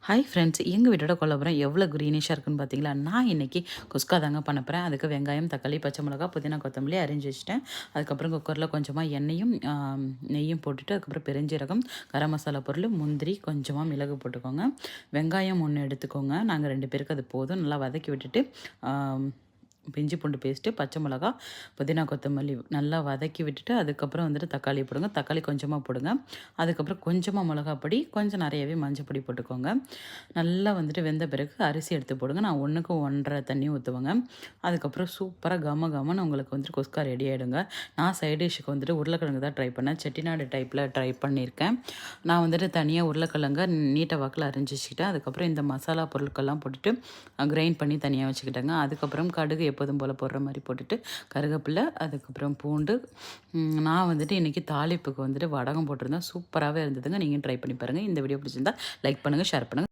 Hi friends, எங்கள் வீட்டோட கொல்லப்புறம் எவ்வளோ க்ரீனிஷாக இருக்குன்னு பார்த்தீங்களா? நான் இன்றைக்கி குஸ்கா தாங்க பண்ண போகிறேன். அதுக்கு வெங்காயம், தக்காளி, பச்சை மிளகா, புதினா, கொத்தமல்லி அரிஞ்சு வச்சுட்டேன். அதுக்கப்புறம் குக்கரில் கொஞ்சமாக எண்ணெயும் நெய்யும் போட்டுட்டு, அதுக்கப்புறம் பெருஞ்சீரகம், கரம் மசாலா பொருள், முந்திரி, கொஞ்சமாக மிளகு போட்டுக்கோங்க. வெங்காயம் 1 எடுத்துக்கோங்க. நாங்கள் 2 பேருக்கு அது போதும். நல்லா வதக்கி விட்டுட்டு இஞ்சி பூண்டு பேஸ்ட்டு, பச்சை மிளகா, புதினா, கொத்தமல்லி நல்லா வதக்கி விட்டுட்டு, அதுக்கப்புறம் வந்துட்டு தக்காளி போடுங்க. தக்காளி கொஞ்சமாக போடுங்க. அதுக்கப்புறம் கொஞ்சமாக மிளகா பொடி, கொஞ்சம் நிறையவே மஞ்சள் பொடி போட்டுக்கோங்க. நல்லா வந்துட்டு வெந்த பிறகு அரிசி எடுத்து போடுங்க. நான் 1க்கு 1 1/2 தண்ணி ஊற்றுவேங்க. அதுக்கப்புறம் சூப்பராக கம கமன்னு உங்களுக்கு வந்துட்டு குஸ்கா ரெடி ஆகிடுங்க. நான் சைட் டிஷ்ஷுக்கு வந்துட்டு உருளைக்கிழங்கு தான் ட்ரை பண்ணேன். செட்டிநாடு டைப்பில் ட்ரை பண்ணியிருக்கேன். நான் வந்துட்டு தனியாக உருளைக்கிழங்க நீட்ட வாக்கில் அரிஞ்சு வச்சுக்கிட்டேன். அதுக்கப்புறம் இந்த மசாலா பொருட்கள்லாம் போட்டுட்டு கிரைண்ட் பண்ணி தனியாக வச்சுக்கிட்டேங்க. அதுக்கப்புறம் கடுகு எப்போதும் போல் போடுற மாதிரி போட்டுட்டு கருவேப்பிலை, அதுக்கப்புறம் பூண்டு. நான் வந்துட்டு இன்றைக்கி தாளிப்புக்கு வந்துட்டு வடகம் போட்டிருந்தேன். சூப்பராகவே இருந்ததுங்க. நீங்கள் ட்ரை பண்ணி பாருங்கள். இந்த வீடியோ பிடிச்சிருந்தா லைக் பண்ணுங்கள், ஷேர் பண்ணுங்கள்.